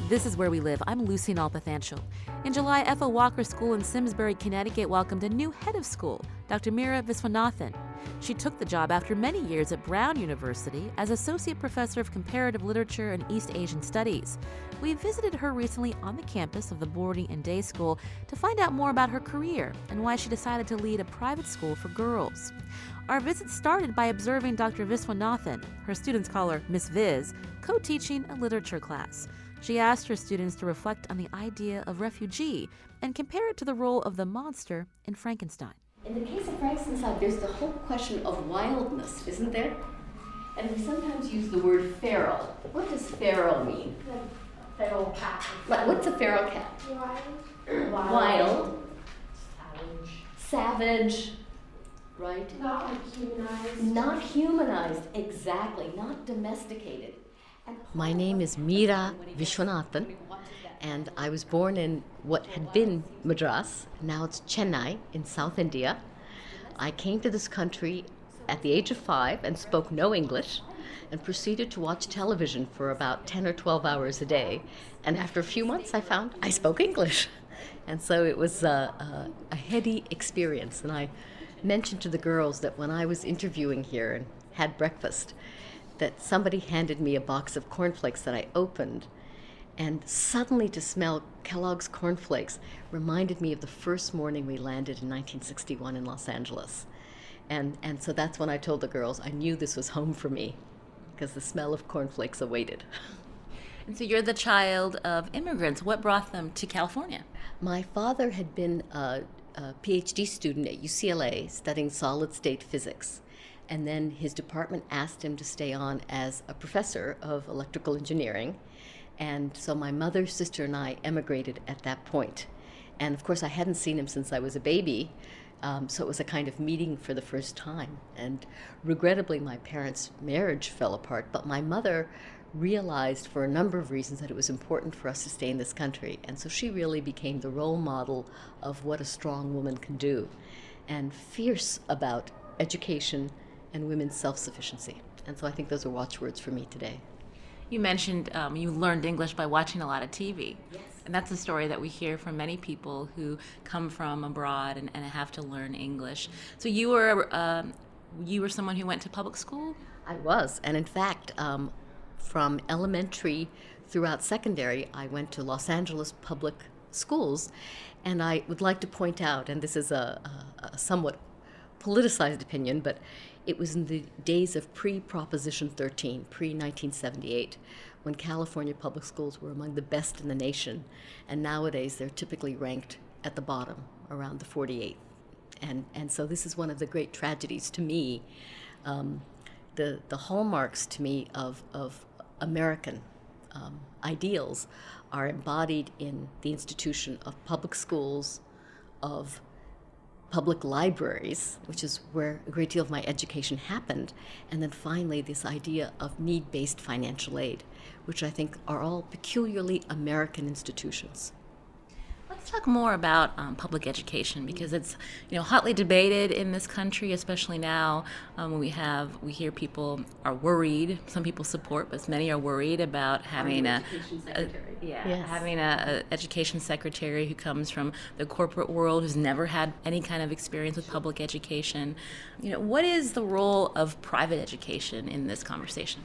This is Where We Live. I'm Lucy Nalpathanchel. In July, Ethel Walker School in Simsbury, Connecticut welcomed a new head of school, Dr. Meera Viswanathan. She took the job after many years at Brown University as Associate Professor of Comparative Literature and East Asian Studies. We visited her recently on the campus of the boarding and day school to find out more about her career and why she decided to lead a private school for girls. Our visit started by observing Dr. Viswanathan, her students call her Miss Viz, co-teaching a literature class. She asked her students to reflect on the idea of refugee and compare it to the role of the monster in Frankenstein. In the case of Frankenstein, there's the whole question of wildness, isn't there? And we sometimes use the word feral. What does feral mean? Feral cat. What's a feral cat? Wild. Savage. Right? Not like humanized. Not humanized, exactly. Not domesticated. My name is Meera Viswanathan, and I was born in what had been Madras. Now it's Chennai in South India. I came to this country at the age of 5 and spoke no English and proceeded to watch television for about 10 or 12 hours a day. And after a few months, I found I spoke English. And so it was a heady experience. And I mentioned to the girls that when I was interviewing here and had breakfast, that somebody handed me a box of cornflakes that I opened, and suddenly to smell Kellogg's cornflakes reminded me of the first morning we landed in 1961 in Los Angeles. And so that's when I told the girls I knew this was home for me, because the smell of cornflakes awaited. And so you're the child of immigrants. What brought them to California? My father had been a PhD student at UCLA studying solid-state physics. And then his department asked him to stay on as a professor of electrical engineering. And so my mother, sister, and I emigrated at that point. And of course, I hadn't seen him since I was a baby, so it was a kind of meeting for the first time. And regrettably, my parents' marriage fell apart, but my mother realized for a number of reasons that it was important for us to stay in this country. And so she really became the role model of what a strong woman can do, and fierce about education and women's self-sufficiency. And so I think those are watchwords for me today. You mentioned you learned English by watching a lot of TV. Yes. And that's a story that we hear from many people who come from abroad and have to learn English. So you were someone who went to public school? I was, and in fact, from elementary throughout secondary, I went to Los Angeles public schools. And I would like to point out, and this is a somewhat politicized opinion, but it was in the days of pre-Proposition 13, pre-1978, when California public schools were among the best in the nation, and nowadays they're typically ranked at the bottom, around the 48th. And so this is one of the great tragedies to me, the hallmarks to me of American ideals are embodied in the institution of public schools, of public libraries, which is where a great deal of my education happened, and then finally this idea of need-based financial aid, which I think are all peculiarly American institutions. Let's talk more about public education, because it's hotly debated in this country, especially now when we hear people are worried. Some people support, but many are worried about having having a education secretary who comes from the corporate world, who's never had any kind of experience with public education. What is the role of private education in this conversation?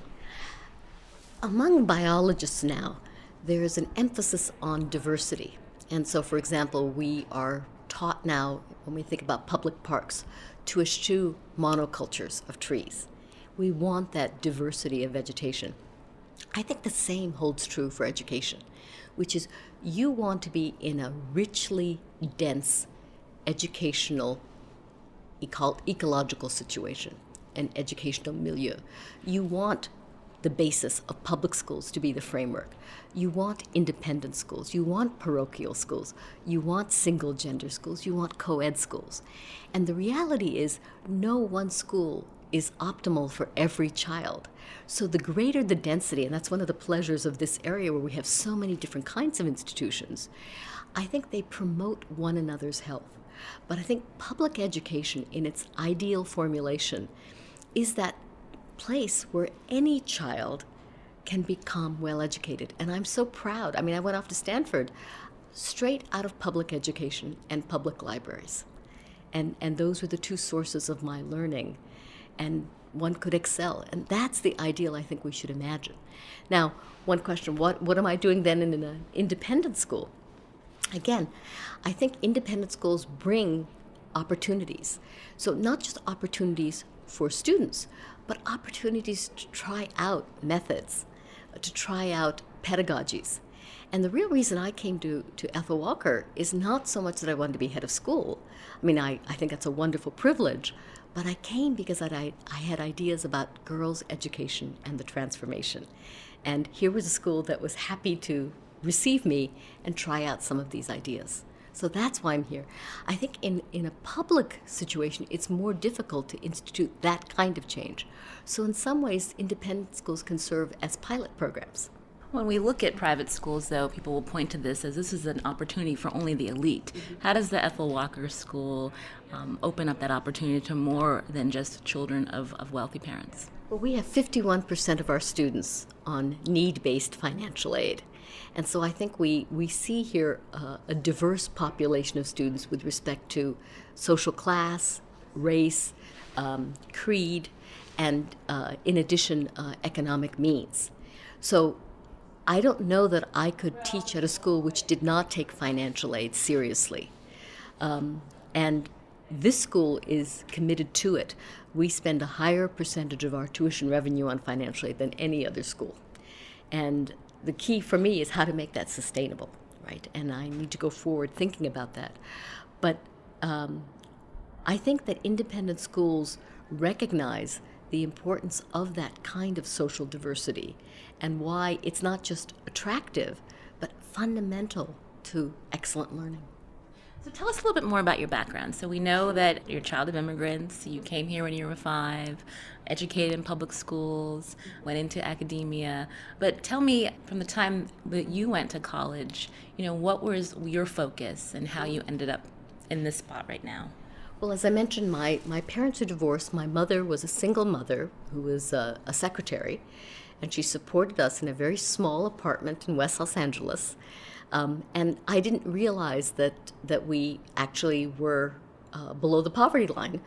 Among biologists now, there is an emphasis on diversity. And so, for example, we are taught now, when we think about public parks, to eschew monocultures of trees. We want that diversity of vegetation. I think the same holds true for education, which is you want to be in a richly dense educational, ecological situation, an educational milieu. You want the basis of public schools to be the framework. You want independent schools, you want parochial schools, you want single gender schools, you want co-ed schools. And the reality is no one school is optimal for every child. So the greater the density, and that's one of the pleasures of this area where we have so many different kinds of institutions, I think they promote one another's health. But I think public education in its ideal formulation is that place where any child can become well educated. And I'm so proud. I mean, I went off to Stanford straight out of public education and public libraries. And those were the two sources of my learning. And one could excel. And that's the ideal I think we should imagine. Now, one question, what am I doing then in an independent school? Again, I think independent schools bring opportunities. So not just opportunities for students, but opportunities to try out methods, to try out pedagogies. And the real reason I came to Ethel Walker is not so much that I wanted to be head of school. I mean, I think that's a wonderful privilege, but I came because I had ideas about girls' education and the transformation. And here was a school that was happy to receive me and try out some of these ideas. So that's why I'm here. I think in a public situation, it's more difficult to institute that kind of change. So in some ways, independent schools can serve as pilot programs. When we look at private schools, though, people will point to this as this is an opportunity for only the elite. How does the Ethel Walker School open up that opportunity to more than just children of wealthy parents? Well, we have 51% of our students on need-based financial aid. And so I think we see here a diverse population of students with respect to social class, race, creed, and in addition, economic means. So I don't know that I could teach at a school which did not take financial aid seriously. And this school is committed to it. We spend a higher percentage of our tuition revenue on financial aid than any other school. And the key for me is how to make that sustainable, right? And I need to go forward thinking about that. But I think that independent schools recognize the importance of that kind of social diversity and why it's not just attractive, but fundamental to excellent learning. So tell us a little bit more about your background. So we know that you're a child of immigrants. You came here when you were 5, educated in public schools, went into academia. But tell me, from the time that you went to college, what was your focus and how you ended up in this spot right now? Well, as I mentioned, my parents are divorced. My mother was a single mother who was a secretary, and she supported us in a very small apartment in West Los Angeles. And I didn't realize that we actually were below the poverty line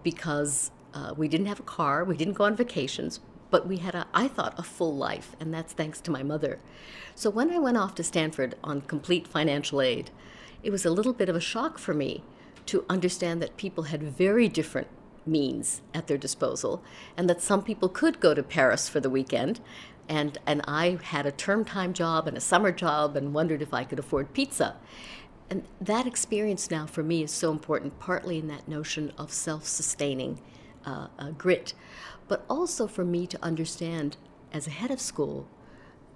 because we didn't have a car, we didn't go on vacations, but we had, I thought, a full life, and that's thanks to my mother. So when I went off to Stanford on complete financial aid, it was a little bit of a shock for me to understand that people had very different means at their disposal, and that some people could go to Paris for the weekend, and I had a term time job and a summer job and wondered if I could afford pizza. And that experience now for me is so important, partly in that notion of self-sustaining grit, but also for me to understand, as a head of school,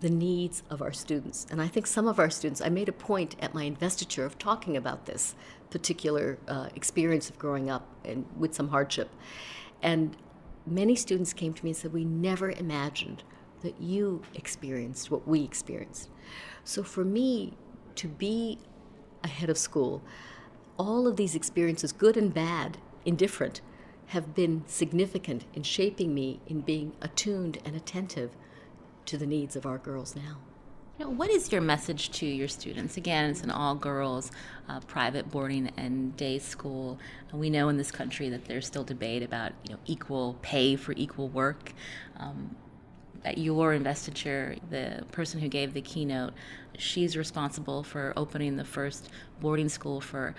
the needs of our students. And I think some of our students, I made a point at my investiture of talking about this particular experience of growing up and with some hardship. And many students came to me and said, we never imagined that you experienced what we experienced. So for me to be a head of school, all of these experiences, good and bad, indifferent, have been significant in shaping me in being attuned and attentive to the needs of our girls now. What is your message to your students? Again, it's an all-girls private boarding and day school. We know in this country that there's still debate about equal pay for equal work. At your investiture, the person who gave the keynote, she's responsible for opening the first boarding school for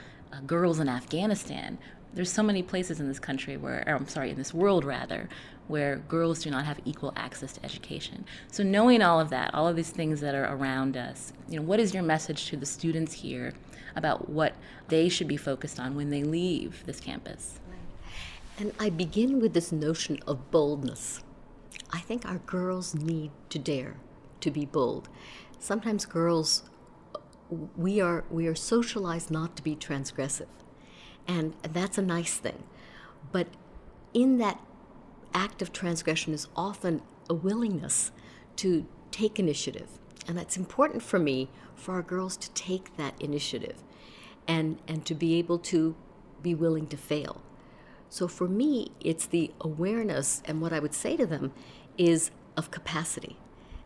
girls in Afghanistan. There's so many places in this country in this world rather, where girls do not have equal access to education. So knowing all of that, all of these things that are around us, what is your message to the students here about what they should be focused on when they leave this campus? And I begin with this notion of boldness. I think our girls need to dare to be bold. Sometimes girls, we are socialized not to be transgressive. And that's a nice thing. But in that act of transgression is often a willingness to take initiative. And it's important for me, for our girls to take that initiative and to be able to be willing to fail. So for me, it's the awareness, and what I would say to them is of capacity.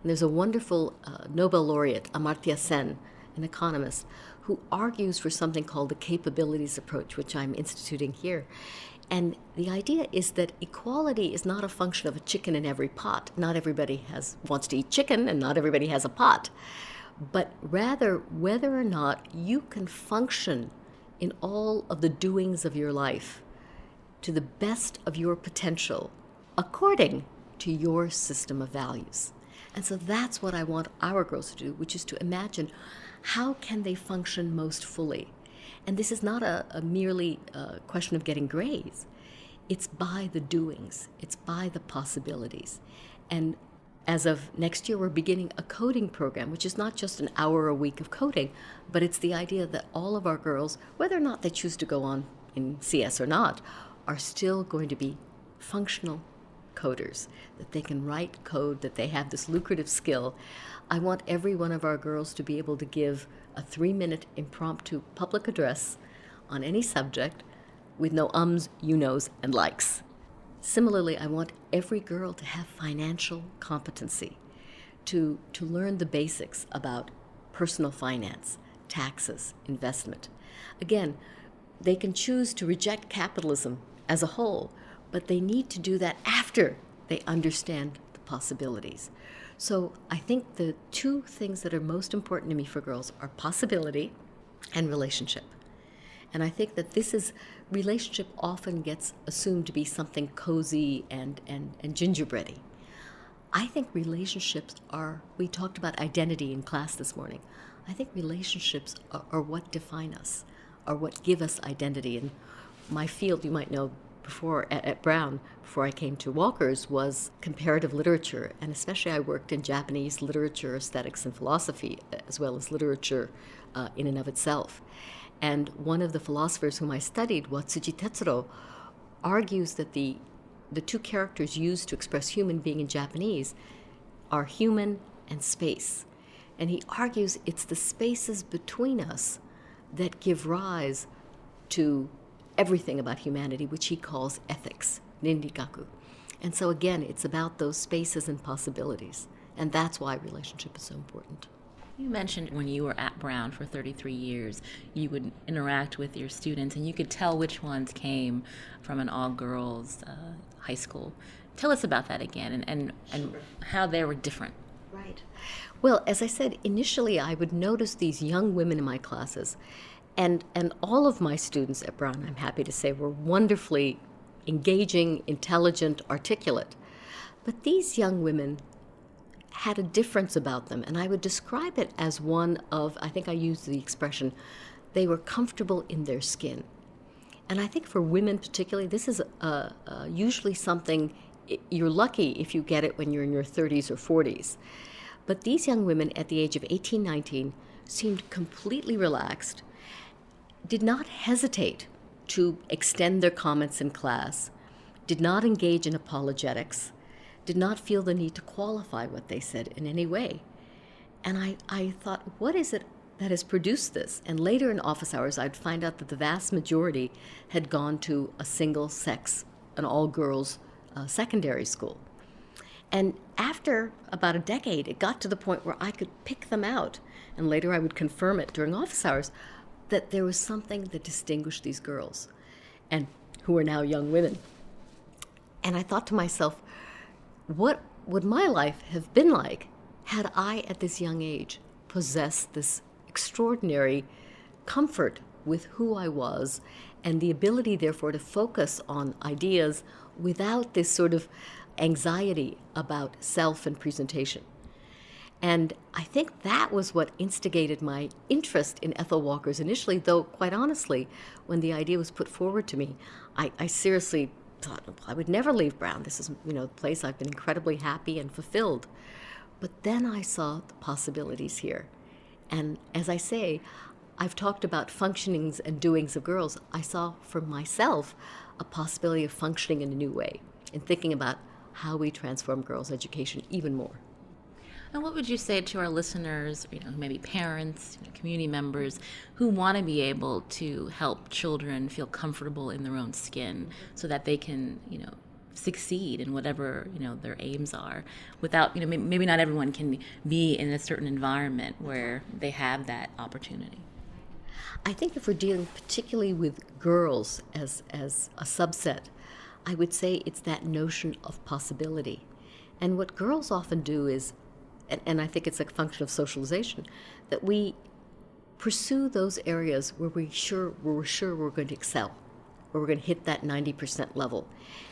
And there's a wonderful Nobel laureate, Amartya Sen, an economist, who argues for something called the capabilities approach, which I'm instituting here. And the idea is that equality is not a function of a chicken in every pot. Not everybody wants to eat chicken, and not everybody has a pot. But rather, whether or not you can function in all of the doings of your life to the best of your potential according to your system of values. And so that's what I want our girls to do, which is to imagine how can they function most fully. And this is not a merely question of getting grades. It's by the doings. It's by the possibilities. And as of next year, we're beginning a coding program, which is not just an hour a week of coding, but it's the idea that all of our girls, whether or not they choose to go on in CS or not, are still going to be functional coders, that they can write code, that they have this lucrative skill. I want every one of our girls to be able to give a 3-minute impromptu public address on any subject with no ums, you knows, and likes. Similarly, I want every girl to have financial competency, to learn the basics about personal finance, taxes, investment. Again, they can choose to reject capitalism as a whole, but they need to do that after they understand the possibilities. So I think the two things that are most important to me for girls are possibility and relationship. And I think that relationship often gets assumed to be something cozy and gingerbready. I think relationships we talked about identity in class this morning. I think relationships are what define us, are what give us identity. And my field, you might know, before at Brown, before I came to Walker's, was comparative literature, and especially I worked in Japanese literature, aesthetics, and philosophy, as well as literature in and of itself. And one of the philosophers whom I studied, Watsuji Tetsuro, argues that the two characters used to express human being in Japanese are human and space. And he argues it's the spaces between us that give rise to everything about humanity, which he calls ethics, nindikaku. And so again, it's about those spaces and possibilities. And that's why relationship is so important. You mentioned when you were at Brown for 33 years, you would interact with your students and you could tell which ones came from an all-girls high school. Tell us about that again and how they were different. Right. Well, as I said, initially I would notice these young women in my classes, and all of my students at Brown, I'm happy to say, were wonderfully engaging, intelligent, articulate. But these young women had a difference about them, and I would describe it as one of, I think I used the expression, they were comfortable in their skin. And I think for women particularly, this is usually something, you're lucky if you get it when you're in your 30s or 40s. But these young women at the age of 18, 19 seemed completely relaxed, did not hesitate to extend their comments in class, did not engage in apologetics, did not feel the need to qualify what they said in any way. And I thought, what is it that has produced this? And later in office hours, I'd find out that the vast majority had gone to a single-sex, an all-girls secondary school. And after about a decade, it got to the point where I could pick them out, and later I would confirm it during office hours, that there was something that distinguished these girls, and who are now young women. And I thought to myself, what would my life have been like had I, at this young age, possessed this extraordinary comfort with who I was, and the ability, therefore, to focus on ideas without this sort of anxiety about self and presentation. And I think that was what instigated my interest in Ethel Walker's initially, though quite honestly, when the idea was put forward to me, I seriously thought, well, I would never leave Brown. This is, the place I've been incredibly happy and fulfilled. But then I saw the possibilities here. And as I say, I've talked about functionings and doings of girls. I saw for myself a possibility of functioning in a new way and thinking about how we transform girls' education even more. And what would you say to our listeners, maybe parents, community members, who want to be able to help children feel comfortable in their own skin so that they can, succeed in whatever, their aims are without, maybe not everyone can be in a certain environment where they have that opportunity. I think if we're dealing particularly with girls as a subset, I would say it's that notion of possibility. And what girls often do is, and I think it's a function of socialization, that we pursue those areas where we're sure we're going to excel, where we're going to hit that 90% level.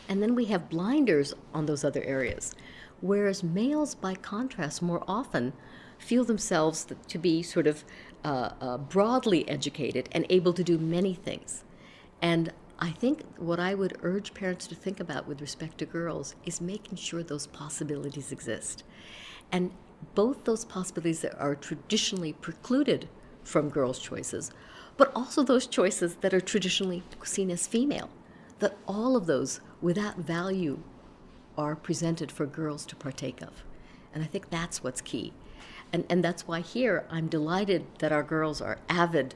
And then we have blinders on those other areas. Whereas males, by contrast, more often feel themselves to be sort of broadly educated and able to do many things. And I think what I would urge parents to think about with respect to girls is making sure those possibilities exist. And both those possibilities that are traditionally precluded from girls' choices, but also those choices that are traditionally seen as female, that all of those without value are presented for girls to partake of. And I think that's what's key. And that's why here I'm delighted that our girls are avid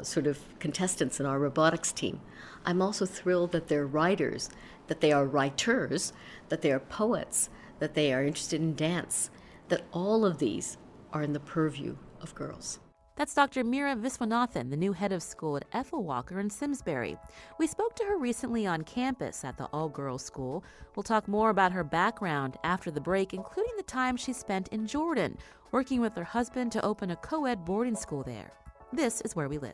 sort of contestants in our robotics team. I'm also thrilled that they're writers, that they are writers, that they are poets, that they are interested in dance, that all of these are in the purview of girls. That's Dr. Meera Viswanathan, the new head of school at Ethel Walker in Simsbury. We spoke to her recently on campus at the all-girls school. We'll talk more about her background after the break, including the time she spent in Jordan, working with her husband to open a co-ed boarding school there. This is Where We Live.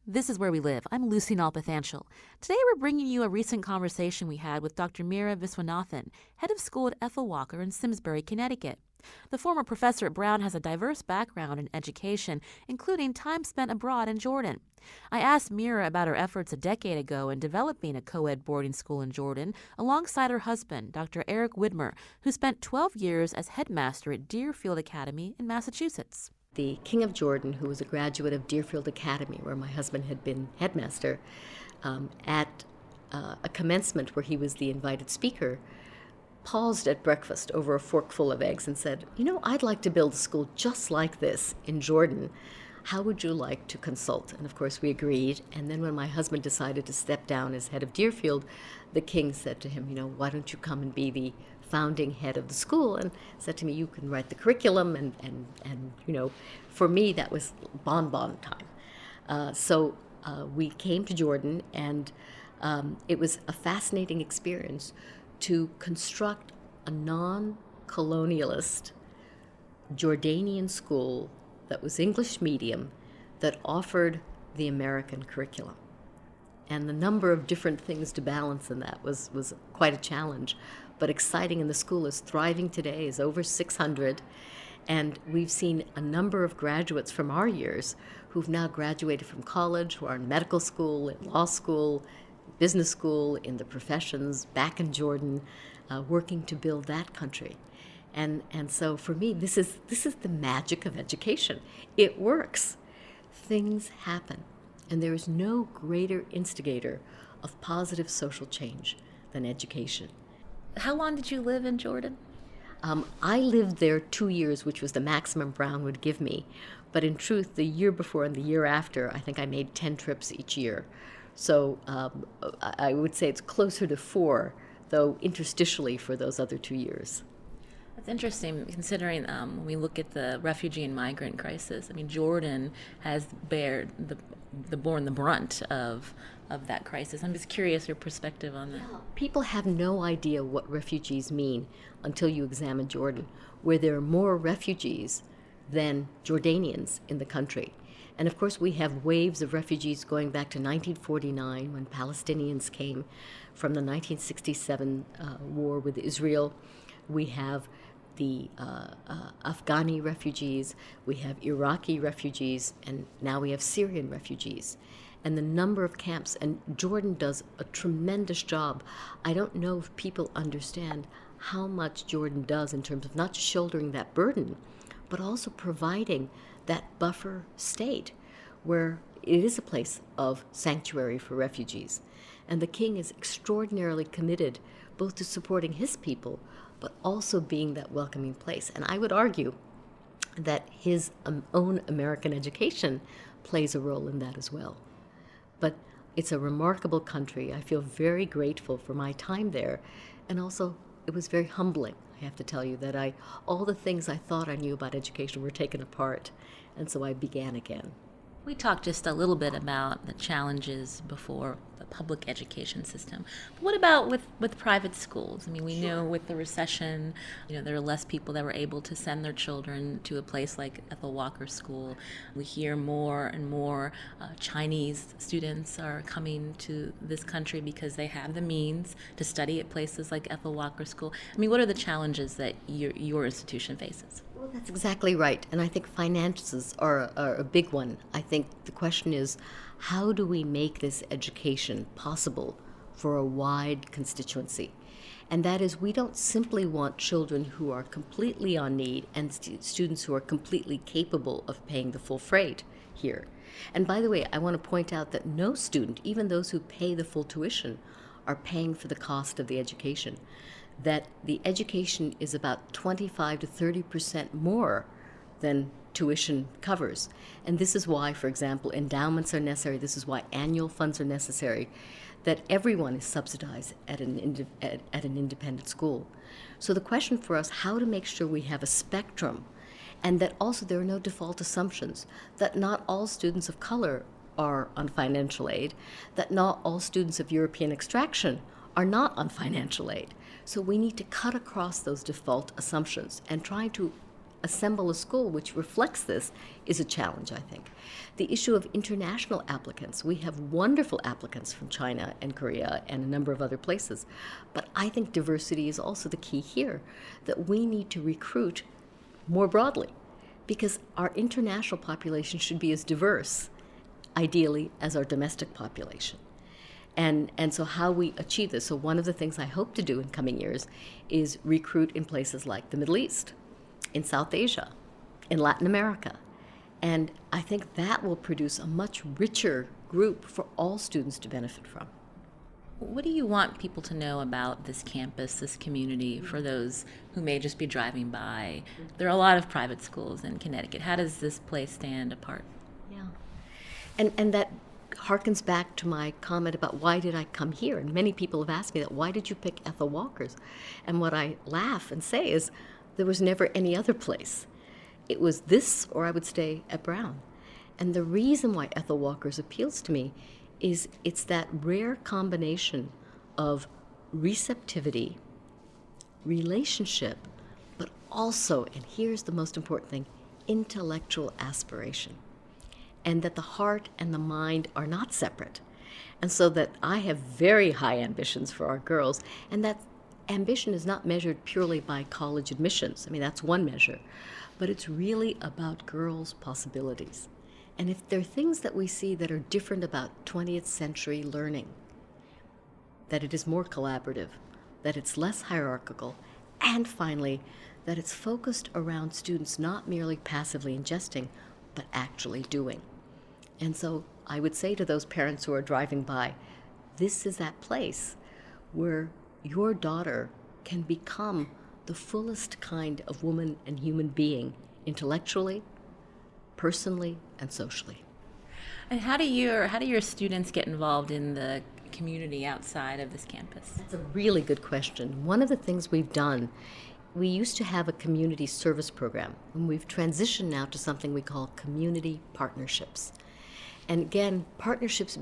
This is Where We Live. I'm Lucy Nalpathanchel. Today we're bringing you a recent conversation we had with Dr. Meera Viswanathan, head of school at Ethel Walker in Simsbury, Connecticut. The former professor at Brown has a diverse background in education, including time spent abroad in Jordan. I asked Meera about her efforts a decade ago in developing a co-ed boarding school in Jordan alongside her husband, Dr. Eric Widmer, who spent 12 years as headmaster at Deerfield Academy in Massachusetts. The King of Jordan, who was a graduate of Deerfield Academy, where my husband had been headmaster, at a commencement where he was the invited speaker, paused at breakfast over a forkful of eggs and said, I'd like to build a school just like this in Jordan. How would you like to consult? And of course we agreed. And then when my husband decided to step down as head of Deerfield, the king said to him, why don't you come and be the founding head of the school, and said to me, you can write the curriculum, and for me that was bonbon time. So we came to Jordan, and it was a fascinating experience to construct a non-colonialist Jordanian school that was English medium that offered the American curriculum. And the number of different things to balance in that was quite a challenge, but exciting. And the school is thriving today, is over 600. And we've seen a number of graduates from our years who've now graduated from college, who are in medical school, in law school, business school, in the professions, back in Jordan, working to build that country. And so for me, this is the magic of education. It works. Things happen. And there is no greater instigator of positive social change than education. How long did you live in Jordan? I lived there 2 years, which was the maximum Brown would give me. But in truth, the year before and the year after, I think I made 10 trips each year. So I would say it's closer to 4, though interstitially for those other 2 years. That's interesting, considering when we look at the refugee and migrant crisis. I mean, Jordan has borne the brunt of that crisis. I'm just curious your perspective on that. People have no idea what refugees mean until you examine Jordan, where there are more refugees than Jordanians in the country. And of course, we have waves of refugees going back to 1949 when Palestinians came from the 1967 war with Israel. We have the Afghani refugees, we have Iraqi refugees, and now we have Syrian refugees. And the number of camps, and Jordan does a tremendous job. I don't know if people understand how much Jordan does in terms of not just shouldering that burden, but also providing that buffer state where it is a place of sanctuary for refugees. And the king is extraordinarily committed both to supporting his people, but also being that welcoming place. And I would argue that his own American education plays a role in that as well. But it's a remarkable country. I feel very grateful for my time there. And also, it was very humbling, I have to tell you, that all the things I thought I knew about education were taken apart. And so I began again. We talked just a little bit about the challenges before the public education system. But what about with private schools? I mean, we know with the recession, there are less people that were able to send their children to a place like Ethel Walker School. We hear more and more Chinese students are coming to this country because they have the means to study at places like Ethel Walker School. I mean, what are the challenges that your institution faces? Well, that's exactly right. And I think finances are a big one. I think the question is, how do we make this education possible for a wide constituency? And that is, we don't simply want children who are completely on need and students who are completely capable of paying the full freight here. And by the way, I want to point out that no student, even those who pay the full tuition, are paying for the cost of the education. That the education is about 25 to 30% more than tuition covers. And this is why, for example, endowments are necessary. This is why annual funds are necessary, that everyone is subsidized at an independent school. So the question for us, how to make sure we have a spectrum, and that also there are no default assumptions, that not all students of color are on financial aid, that not all students of European extraction are not on financial aid. So we need to cut across those default assumptions, and trying to assemble a school which reflects this is a challenge, I think. The issue of international applicants, we have wonderful applicants from China and Korea and a number of other places, but I think diversity is also the key here, that we need to recruit more broadly, because our international population should be as diverse, ideally, as our domestic population. And so how we achieve this, so one of the things I hope to do in coming years is recruit in places like the Middle East, in South Asia, in Latin America. And I think that will produce a much richer group for all students to benefit from. What do you want people to know about this campus, this community, for those who may just be driving by? There are a lot of private schools in Connecticut. How does this place stand apart? Yeah. And that harkens back to my comment about why did I come here? And many people have asked me that, why did you pick Ethel Walker's? And what I laugh and say is, there was never any other place. It was this, or I would stay at Brown. And the reason why Ethel Walker's appeals to me is it's that rare combination of receptivity, relationship, but also, and here's the most important thing, intellectual aspiration. And that the heart and the mind are not separate. And so that I have very high ambitions for our girls, and that ambition is not measured purely by college admissions. I mean, that's one measure. But it's really about girls' possibilities. And if there are things that we see that are different about 20th century learning, that it is more collaborative, that it's less hierarchical, and finally, that it's focused around students not merely passively ingesting, but actually doing. And so I would say to those parents who are driving by, this is that place where your daughter can become the fullest kind of woman and human being, intellectually, personally, and socially. And how do your students get involved in the community outside of this campus? That's a really good question. One of the things we've done, we used to have a community service program, and we've transitioned now to something we call community partnerships. And again, partnerships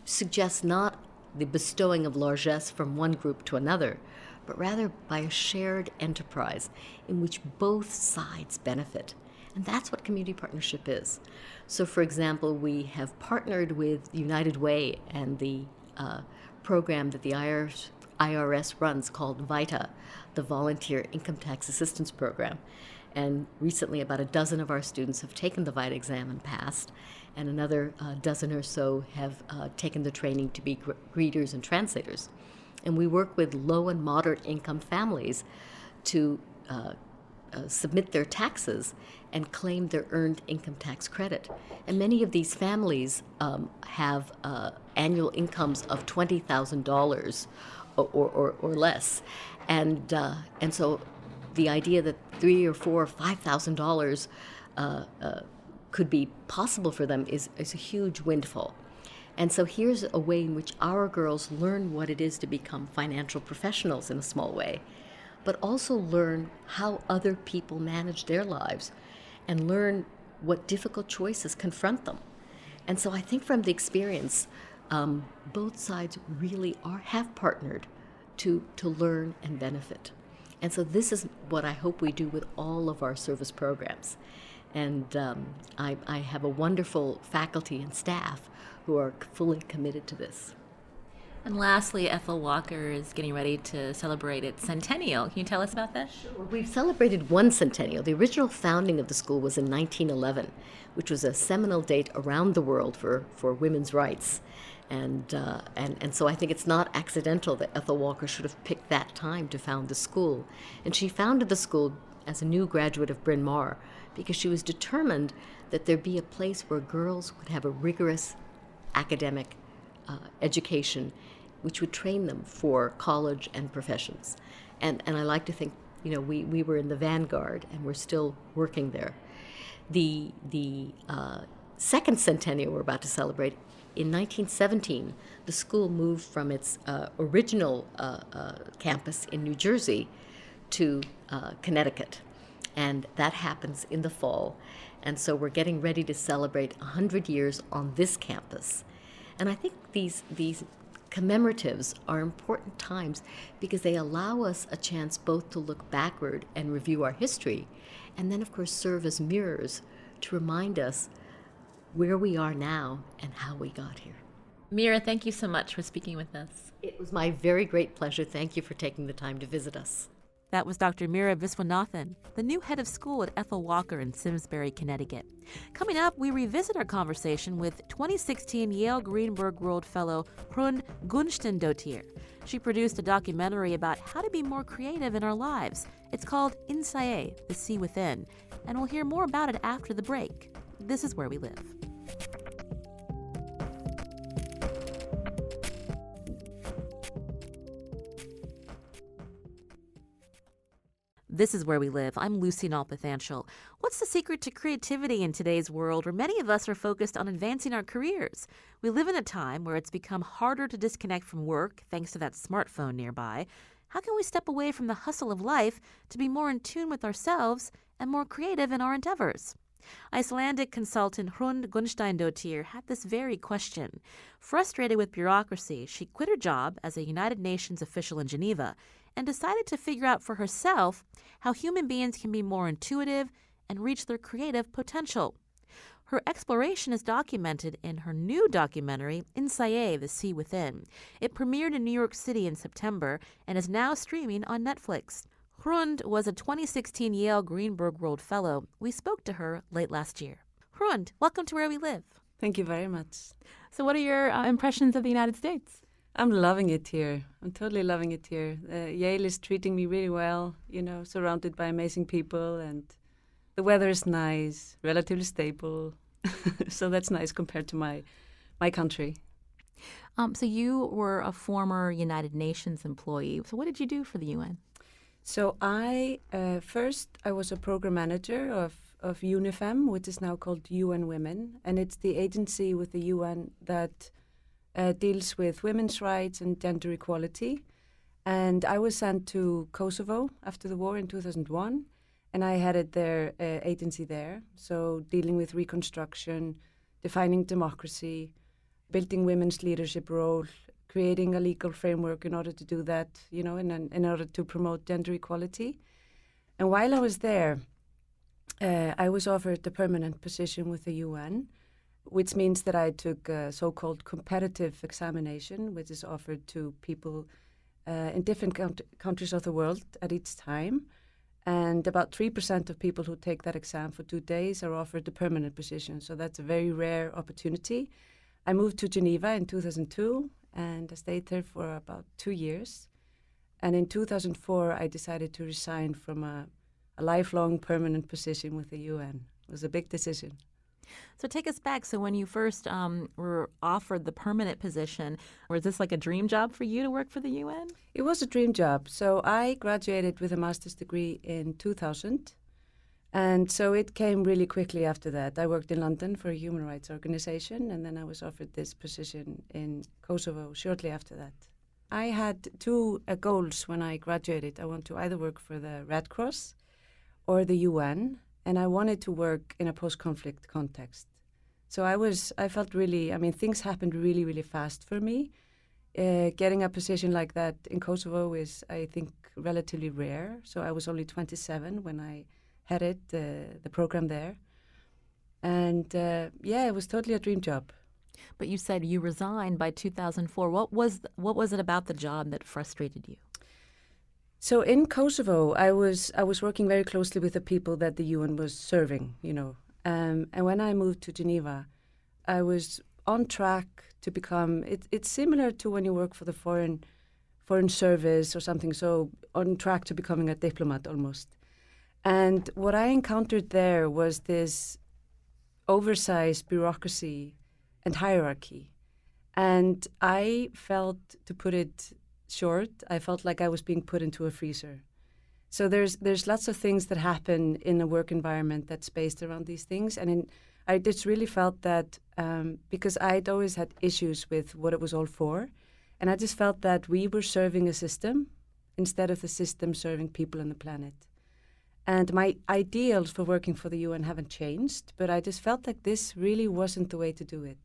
suggest not the bestowing of largesse from one group to another, but rather by a shared enterprise in which both sides benefit. And that's what community partnership is. So, for example, we have partnered with United Way and the program that the IRS runs called VITA, the Volunteer Income Tax Assistance Program. And recently, about a dozen of our students have taken the VITA exam and passed, and another dozen or so have taken the training to be greeters and translators. And we work with low and moderate income families to submit their taxes and claim their earned income tax credit. And many of these families have annual incomes of $20,000 or less. And so the idea that $3,000 or $4,000 or $5,000 could be possible for them is a huge windfall. And so here's a way in which our girls learn what it is to become financial professionals in a small way, but also learn how other people manage their lives and learn what difficult choices confront them. And so I think from the experience, both sides really have partnered to learn and benefit. And so this is what I hope we do with all of our service programs. And I have a wonderful faculty and staff who are fully committed to this. And lastly, Ethel Walker is getting ready to celebrate its centennial. Can you tell us about that? Sure. We've celebrated one centennial. The original founding of the school was in 1911, which was a seminal date around the world for women's rights. And so I think it's not accidental that Ethel Walker should have picked that time to found the school. And she founded the school as a new graduate of Bryn Mawr because she was determined that there be a place where girls would have a rigorous academic education which would train them for college and professions. And I like to think, we were in the vanguard and we're still working there. The second centennial we're about to celebrate, in 1917, the school moved from its original campus in New Jersey to Connecticut. And that happens in the fall. And so we're getting ready to celebrate 100 years on this campus. And I think these commemoratives are important times because they allow us a chance both to look backward and review our history, and then, of course, serve as mirrors to remind us where we are now and how we got here. Meera, thank you so much for speaking with us. It was my very great pleasure. Thank you for taking the time to visit us. That was Dr. Meera Viswanathan, the new head of school at Ethel Walker in Simsbury, Connecticut. Coming up, we revisit our conversation with 2016 Yale Greenberg World Fellow Hrund Gunstendottir. She produced a documentary about how to be more creative in our lives. It's called Insae, The Sea Within, and we'll hear more about it after the break. This is Where We Live. This is Where We Live. I'm Lucy Nalpathanchel. What's the secret to creativity in today's world where many of us are focused on advancing our careers? We live in a time where it's become harder to disconnect from work thanks to that smartphone nearby. How can we step away from the hustle of life to be more in tune with ourselves and more creative in our endeavors? Icelandic consultant Hrund Gunstendottir had this very question. Frustrated with bureaucracy, she quit her job as a United Nations official in Geneva and decided to figure out for herself how human beings can be more intuitive and reach their creative potential. Her exploration is documented in her new documentary, Insae, The Sea Within. It premiered in New York City in September and is now streaming on Netflix. Hrund was a 2016 Yale Greenberg World Fellow. We spoke to her late last year. Hrund, welcome to Where We Live. Thank you very much. So what are your impressions of the United States? I'm loving it here. I'm totally loving it here. Yale is treating me really well, surrounded by amazing people, and the weather is nice, relatively stable. So that's nice compared to my country. So you were a former United Nations employee. So what did you do for the UN? So I was a program manager of UNIFEM, which is now called UN Women, and it's the agency with the UN that deals with women's rights and gender equality. And I was sent to Kosovo after the war in 2001, and I headed their agency there. So dealing with reconstruction, defining democracy, building women's leadership role, creating a legal framework in order to do that, in order to promote gender equality. And while I was there, I was offered a permanent position with the UN, which means that I took a so-called competitive examination, which is offered to people in different countries of the world at each time. And about 3% of people who take that exam for 2 days are offered a permanent position. So that's a very rare opportunity. I moved to Geneva in 2002, and I stayed there for about 2 years. And in 2004, I decided to resign from a lifelong permanent position with the UN. It was a big decision. So take us back. So when you first were offered the permanent position, was this like a dream job for you to work for the UN? It was a dream job. So I graduated with a master's degree in 2000. And so it came really quickly after that. I worked in London for a human rights organization, and then I was offered this position in Kosovo shortly after that. I had two goals when I graduated. I want to either work for the Red Cross or the UN, and I wanted to work in a post-conflict context. So I felt really, things happened really, really fast for me. Getting a position like that in Kosovo is, I think, relatively rare. So I was only 27 when I headed the program there. And it was totally a dream job. But you said you resigned by 2004. What was it about the job that frustrated you? So in Kosovo, I was working very closely with the people that the UN was serving, and when I moved to Geneva, I was on track to become. It's similar to when you work for the foreign service or something. So on track to becoming a diplomat almost. And what I encountered there was this oversized bureaucracy and hierarchy. And I felt, to put it short, I felt like I was being put into a freezer. So there's lots of things that happen in a work environment that's based around these things. And I just really felt that because I'd always had issues with what it was all for. And I just felt that we were serving a system instead of the system serving people on the planet. And my ideals for working for the UN haven't changed, but I just felt like this really wasn't the way to do it.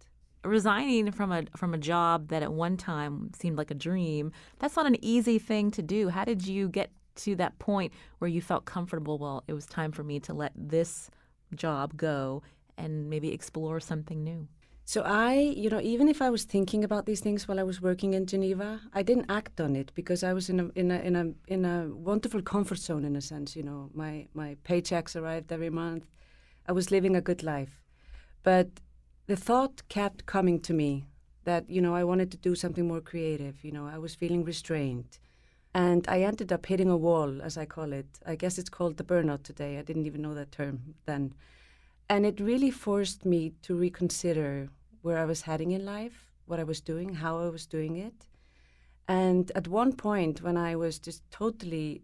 Resigning from a job that at one time seemed like a dream, that's not an easy thing to do. How did you get to that point where you felt comfortable, well, it was time for me to let this job go and maybe explore something new? So even if I was thinking about these things while I was working in Geneva, I didn't act on it because I was in a wonderful comfort zone in a sense. My paychecks arrived every month. I was living a good life, but the thought kept coming to me that I wanted to do something more creative. I was feeling restrained, and I ended up hitting a wall, as I call it. I guess it's called the burnout today. I didn't even know that term then. And it really forced me to reconsider where I was heading in life, what I was doing, how I was doing it. And at one point when I was just totally,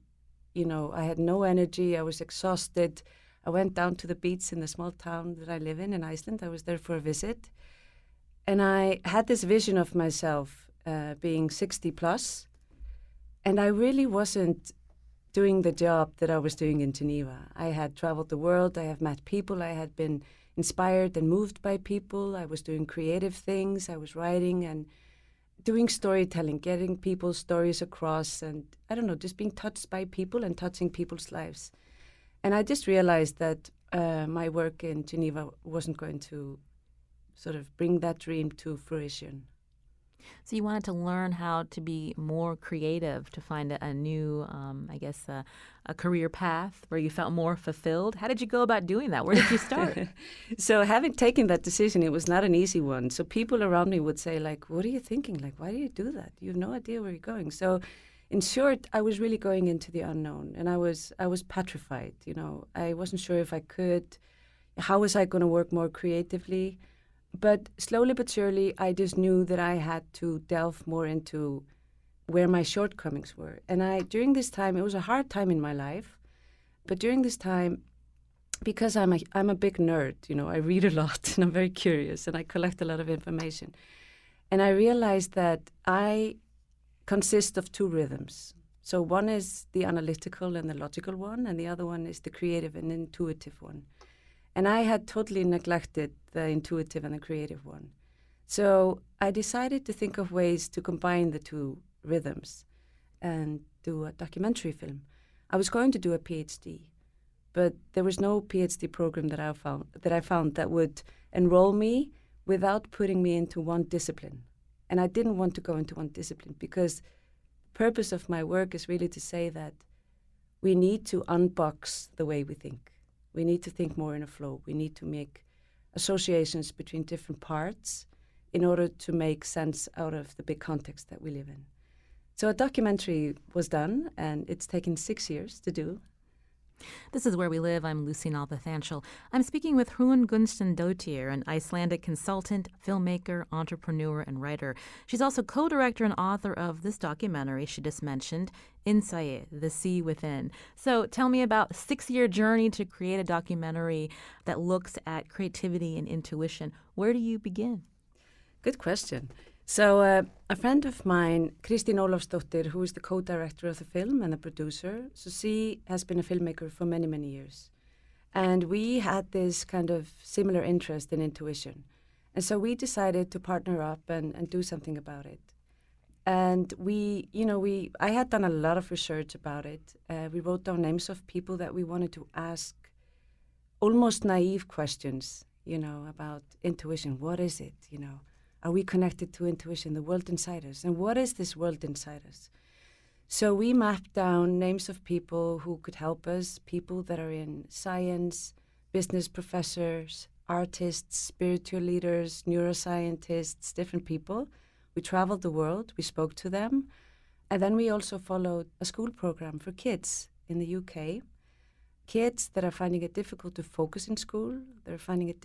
I had no energy, I was exhausted. I went down to the beach in the small town that I live in Iceland. I was there for a visit. And I had this vision of myself being 60 plus. And I really wasn't doing the job that I was doing in Geneva. I had traveled the world, I have met people, I had been inspired and moved by people, I was doing creative things, I was writing and doing storytelling, getting people's stories across, and I don't know, just being touched by people and touching people's lives. And I just realized that my work in Geneva wasn't going to sort of bring that dream to fruition. So you wanted to learn how to be more creative, to find a new, a career path where you felt more fulfilled. How did you go about doing that? Where did you start? So having taken that decision, it was not an easy one. So people around me would say, like, what are you thinking? Like, why do you do that? You have no idea where you're going. So in short, I was really going into the unknown, and I was petrified. I wasn't sure if I could. How was I going to work more creatively? But slowly but surely, I just knew that I had to delve more into where my shortcomings were. And during this time, it was a hard time in my life. But during this time, because I'm a big nerd, I read a lot and I'm very curious and I collect a lot of information. And I realized that I consist of two rhythms. So one is the analytical and the logical one, and the other one is the creative and intuitive one. And I had totally neglected the intuitive and the creative one. So I decided to think of ways to combine the two rhythms and do a documentary film. I was going to do a PhD, but there was no PhD program that I found that would enroll me without putting me into one discipline. And I didn't want to go into one discipline because the purpose of my work is really to say that we need to unbox the way we think. We need to think more in a flow. We need to make associations between different parts in order to make sense out of the big context that we live in. So a documentary was done, and it's taken 6 years to do. This is Where We Live. I'm Lucine Alpathanchel. I'm speaking with Hrun Gunstendottir, an Icelandic consultant, filmmaker, entrepreneur, and writer. She's also co-director and author of this documentary she just mentioned, Innsæið, The Sea Within. So tell me about a 6-year journey to create a documentary that looks at creativity and intuition. Where do you begin? Good question. So a friend of mine, Kristín Ólafsdóttir, who is the co-director of the film and the producer, so she has been a filmmaker for many, many years. And we had this kind of similar interest in intuition. And so we decided to partner up and do something about it. And I had done a lot of research about it. We wrote down names of people that we wanted to ask almost naive questions, about intuition. What is it, Are we connected to intuition, the world inside us? And what is this world inside us? So we mapped down names of people who could help us, people that are in science, business professors, artists, spiritual leaders, neuroscientists, different people. We traveled the world, we spoke to them. And then we also followed a school program for kids in the UK. Kids that are finding it difficult to focus in school, they're finding it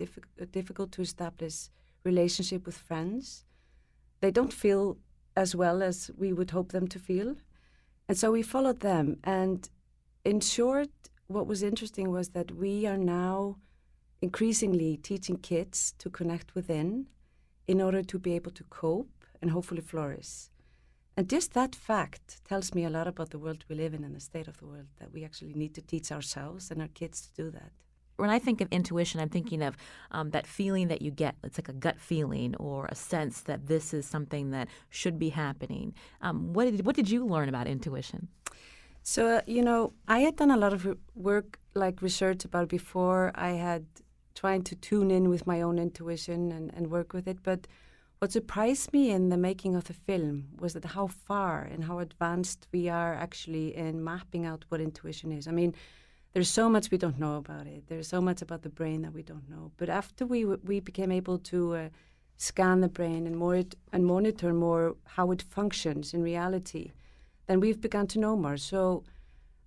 difficult to establish relationship with friends. They don't feel as well as we would hope them to feel. And so we followed them. And in short, what was interesting was that we are now increasingly teaching kids to connect within in order to be able to cope and hopefully flourish. And just that fact tells me a lot about the world we live in and the state of the world, that we actually need to teach ourselves and our kids to do that. When I think of intuition, I'm thinking of that feeling that you get. It's like a gut feeling or a sense that this is something that should be happening. What did you learn about intuition? So, I had done a lot of work, like research about it before. I had trying to tune in with my own intuition and work with it. But what surprised me in the making of the film was that how far and how advanced we are actually in mapping out what intuition is. I mean, there's so much we don't know about it. There's so much about the brain that we don't know. But after we became able to scan the brain and monitor more how it functions in reality, then we've begun to know more. So,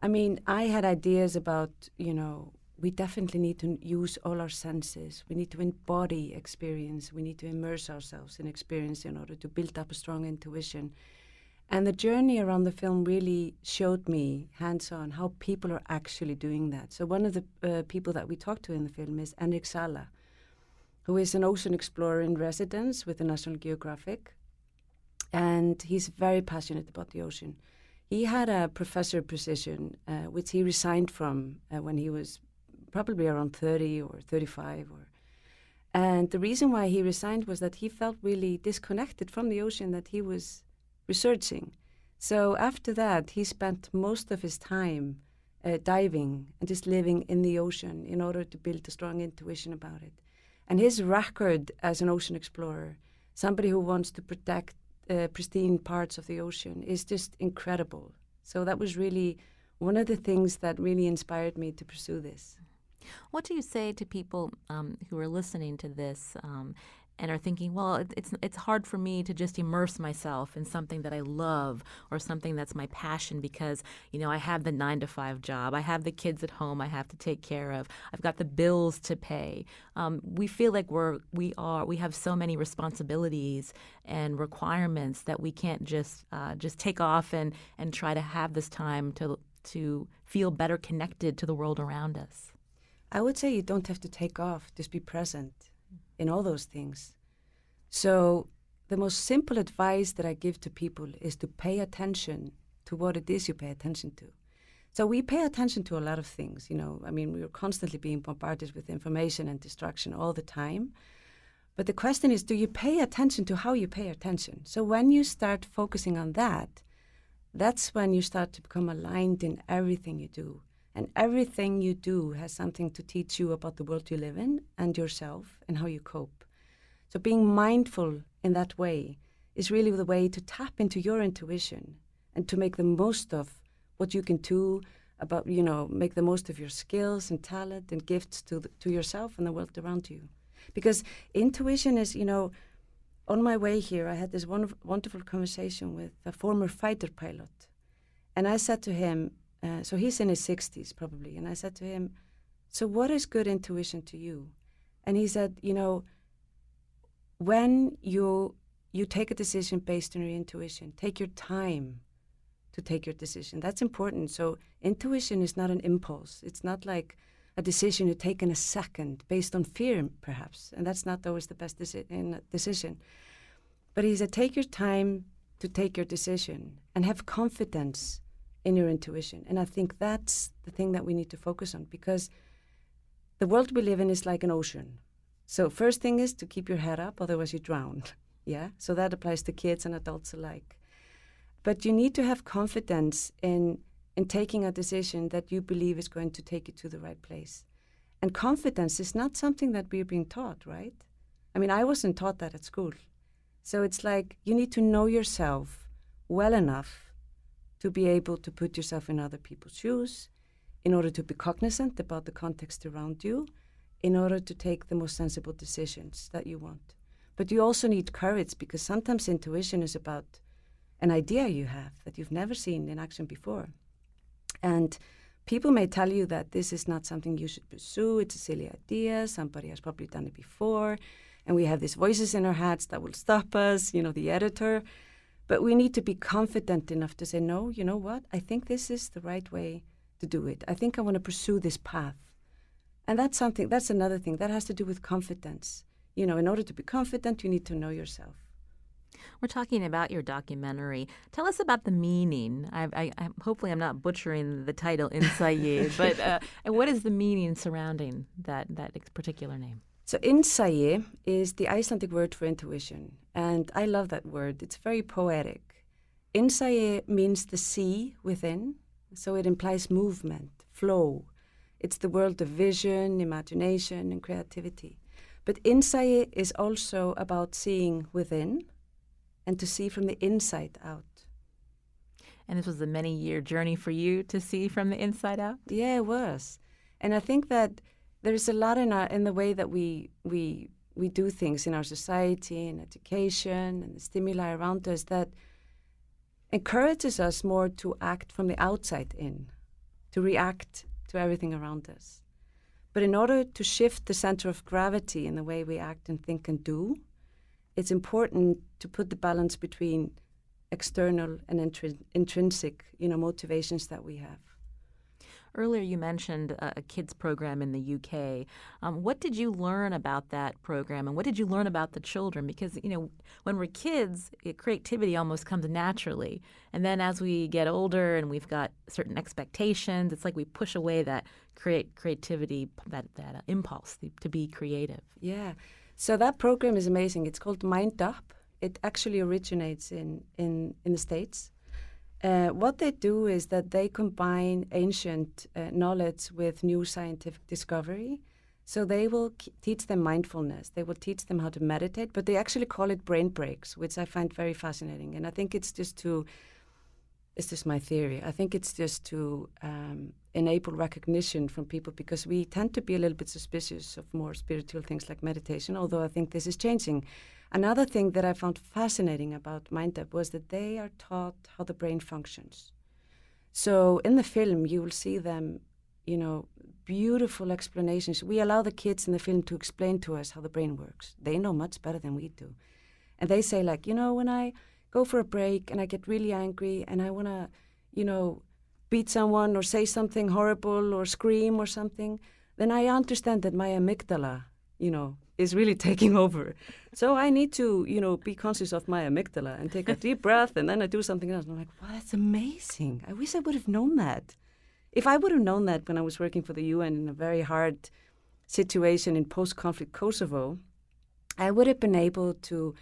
I mean, I had ideas about, we definitely need to use all our senses. We need to embody experience. We need to immerse ourselves in experience in order to build up a strong intuition. And the journey around the film really showed me hands-on how people are actually doing that. So one of the people that we talked to in the film is Henrik Sala, who is an ocean explorer in residence with the National Geographic. And he's very passionate about the ocean. He had a professor position, which he resigned from when he was probably around 30 or 35. And the reason why he resigned was that he felt really disconnected from the ocean that he was researching. So after that, he spent most of his time diving and just living in the ocean in order to build a strong intuition about it. And his record as an ocean explorer, somebody who wants to protect pristine parts of the ocean, is just incredible. So that was really one of the things that really inspired me to pursue this. What do you say to people who are listening to this and are thinking, well, it's hard for me to just immerse myself in something that I love or something that's my passion because, I have the 9-to-5 job. I have the kids at home I have to take care of. I've got the bills to pay. We feel like we have so many responsibilities and requirements that we can't just take off and try to have this time to feel better connected to the world around us. I would say you don't have to take off, just be present in all those things. So the most simple advice that I give to people is to pay attention to what it is you pay attention to. So we pay attention to a lot of things, we're constantly being bombarded with information and distraction all the time. But the question is, do you pay attention to how you pay attention? So when you start focusing on that, that's when you start to become aligned in everything you do. And everything you do has something to teach you about the world you live in and yourself and how you cope. So being mindful in that way is really the way to tap into your intuition and to make the most of what you can do about, make the most of your skills and talent and gifts to yourself and the world around you. Because intuition is, on my way here, I had this wonderful conversation with a former fighter pilot. And I said to him, So he's in his 60s probably. And I said to him, so what is good intuition to you? And he said, when you take a decision based on your intuition, take your time to take your decision. That's important. So intuition is not an impulse. It's not like a decision you take in a second based on fear, perhaps. And that's not always the best decision. But he said, take your time to take your decision and have confidence in your intuition. And I think that's the thing that we need to focus on, because the world we live in is like an ocean. So first thing is to keep your head up, otherwise you drown. Yeah, so that applies to kids and adults alike. But you need to have confidence in taking a decision that you believe is going to take you to the right place. And confidence is not something that we're being taught, right? I mean, I wasn't taught that at school. So it's like you need to know yourself well enough to be able to put yourself in other people's shoes, in order to be cognizant about the context around you, in order to take the most sensible decisions that you want. But you also need courage, because sometimes intuition is about an idea you have that you've never seen in action before. And people may tell you that this is not something you should pursue, it's a silly idea, somebody has probably done it before, and we have these voices in our heads that will stop us, the editor. But we need to be confident enough to say, no, you know what? I think this is the right way to do it. I think I want to pursue this path. And that's another thing that has to do with confidence. In order to be confident, you need to know yourself. We're talking about your documentary. Tell us about the meaning. Hopefully I'm not butchering the title, Insaye, but what is the meaning surrounding that particular name? So Insaye is the Icelandic word for intuition, and I love that word. It's very poetic. Insaye means the sea within, so it implies movement, flow. It's the world of vision, imagination, and creativity. But Insaye is also about seeing within and to see from the inside out. And this was a many-year journey for you to see from the inside out? Yeah, it was. And I think that there's a lot in the way that we do things in our society and education and the stimuli around us that encourages us more to act from the outside in, to react to everything around us. But in order to shift the center of gravity in the way we act and think and do, it's important to put the balance between external and intrinsic, motivations that we have. Earlier you mentioned a kids program in the UK. What did you learn about that program, and what did you learn about the children? Because, when we're kids, creativity almost comes naturally. And then as we get older and we've got certain expectations, it's like we push away that creativity, that impulse to be creative. Yeah. So that program is amazing. It's called Mind Up. It actually originates in the States. What they do is that they combine ancient knowledge with new scientific discovery. So they will teach them mindfulness. They will teach them how to meditate, but they actually call it brain breaks, which I find very fascinating. And I think it's just my theory. I think it's just to enable recognition from people, because we tend to be a little bit suspicious of more spiritual things like meditation, although I think this is changing. Another thing that I found fascinating about Mind Up was that they are taught how the brain functions. So in the film, you will see them, beautiful explanations. We allow the kids in the film to explain to us how the brain works. They know much better than we do. And they say, like, when I go for a break and I get really angry and I want to, beat someone or say something horrible or scream or something, then I understand that my amygdala, is really taking over. So I need to, be conscious of my amygdala and take a deep breath, and then I do something else. And I'm like, wow, that's amazing. I wish I would have known that. If I would have known that when I was working for the UN in a very hard situation in post-conflict Kosovo, I would have been able to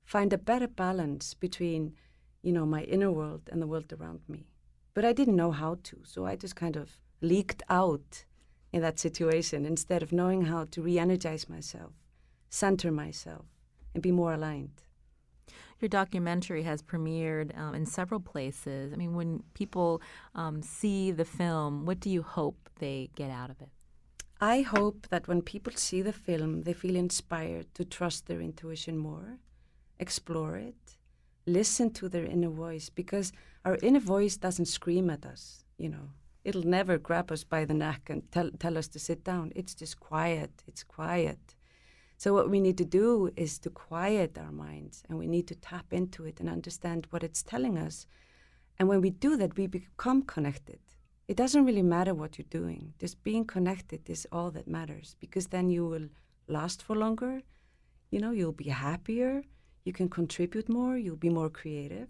find a better balance between, my inner world and the world around me. But I didn't know how to, so I just kind of leaked out in that situation instead of knowing how to re-energize myself, center myself, and be more aligned. Your documentary has premiered in several places. I mean, when people see the film, what do you hope they get out of it? I hope that when people see the film, they feel inspired to trust their intuition more, explore it, listen to their inner voice, because our inner voice doesn't scream at us, It'll never grab us by the neck and tell us to sit down. It's just quiet. It's quiet. So what we need to do is to quiet our minds, and we need to tap into it and understand what it's telling us. And when we do that, we become connected. It doesn't really matter what you're doing. Just being connected is all that matters, because then you will last for longer. You'll be happier. You can contribute more. You'll be more creative.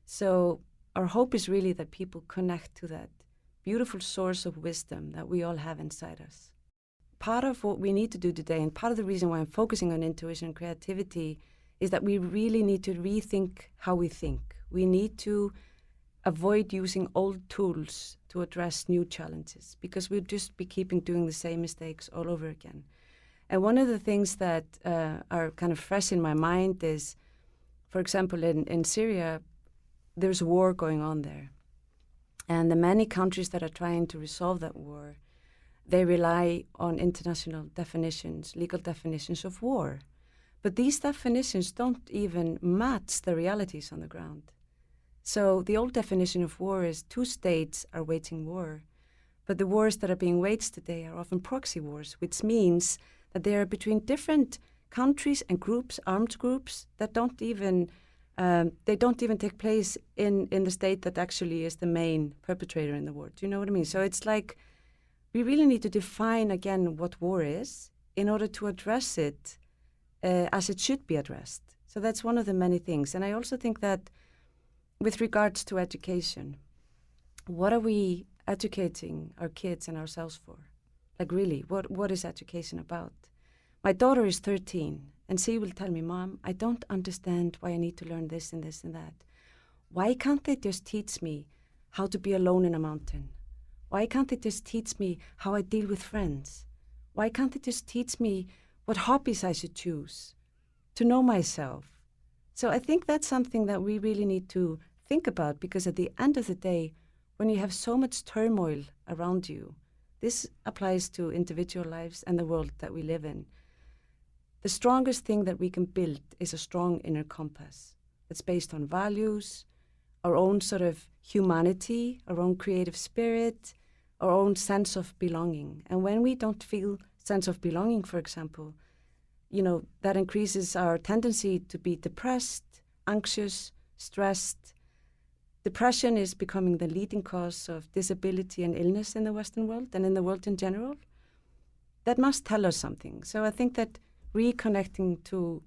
So our hope is really that people connect to that beautiful source of wisdom that we all have inside us. Part of what we need to do today, and part of the reason why I'm focusing on intuition and creativity, is that we really need to rethink how we think. We need to avoid using old tools to address new challenges, because we'll just be doing the same mistakes all over again. And one of the things that are kind of fresh in my mind is, for example, in Syria, there's a war going on there. And the many countries that are trying to resolve that war, they rely on international definitions, legal definitions of war. But these definitions don't even match the realities on the ground. So the old definition of war is 2 states are waging war. But the wars that are being waged today are often proxy wars, which means that they are between different countries and groups, armed groups, that don't even take place in the state that actually is the main perpetrator in the war. Do you know what I mean? So it's like we really need to define again what war is in order to address it as it should be addressed. So that's one of the many things. And I also think that with regards to education, what are we educating our kids and ourselves for? Like really, what is education about? My daughter is 13, and she will tell me, Mom, I don't understand why I need to learn this and this and that. Why can't they just teach me how to be alone in a mountain? Why can't they just teach me how I deal with friends? Why can't they just teach me what hobbies I should choose to know myself? So I think that's something that we really need to think about, because at the end of the day, when you have so much turmoil around you, this applies to individual lives and the world that we live in. The strongest thing that we can build is a strong inner compass. It's based on values, our own sort of humanity, our own creative spirit, our own sense of belonging. And when we don't feel sense of belonging, for example, that increases our tendency to be depressed, anxious, stressed. Depression is becoming the leading cause of disability and illness in the Western world and in the world in general. That must tell us something. So I think that reconnecting to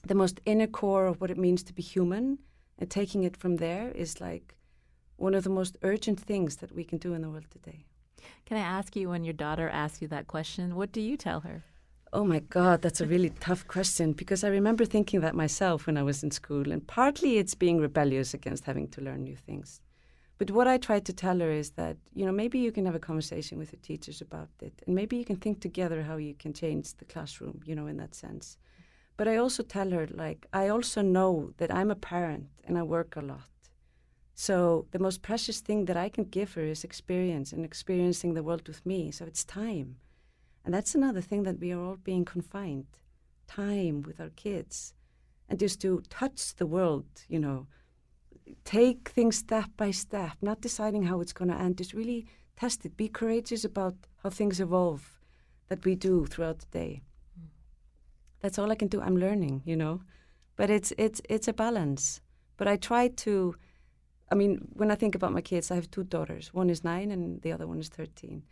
the most inner core of what it means to be human and taking it from there is like one of the most urgent things that we can do in the world today. Can I ask you, when your daughter asks you that question, what do you tell her? Oh my God, that's a really tough question, because I remember thinking that myself when I was in school, and partly it's being rebellious against having to learn new things. But what I try to tell her is that, maybe you can have a conversation with your teachers about it, and maybe you can think together how you can change the classroom, in that sense. But I also tell her, I also know that I'm a parent and I work a lot. So the most precious thing that I can give her is experience and experiencing the world with me. So it's time. And that's another thing that we are all being confined, time with our kids. And just to touch the world, take things step by step, not deciding how it's going to end, just really test it. Be courageous about how things evolve that we do throughout the day. That's all I can do. I'm learning, But it's a balance. But I try to, when I think about my kids, I have 2 daughters. One is 9 and the other one is 13.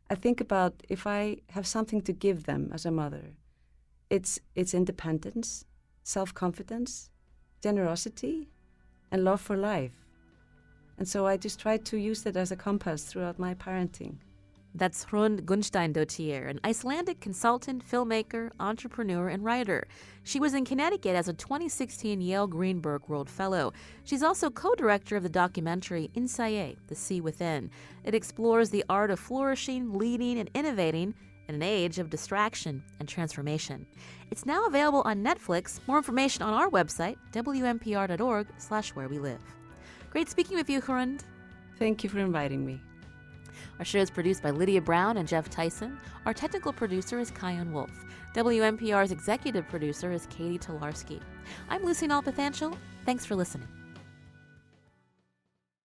I think about if I have something to give them as a mother, it's independence, self-confidence, generosity, and love for life. And so I just try to use it as a compass throughout my parenting. That's Hrund Gunnstein-Dottir, an Icelandic consultant, filmmaker, entrepreneur, and writer. She was in Connecticut as a 2016 Yale Greenberg World Fellow. She's also co-director of the documentary Insaye, The Sea Within. It explores the art of flourishing, leading, and innovating in an age of distraction and transformation. It's now available on Netflix. More information on our website, wnpr.org/wherewelive. Great speaking with you, Hrund. Thank you for inviting me. Our show is produced by Lydia Brown and Jeff Tyson. Our technical producer is Kyun Wolf. WNPR's executive producer is Katie Tolarski. I'm Lucy Nalpathanchel. Thanks for listening.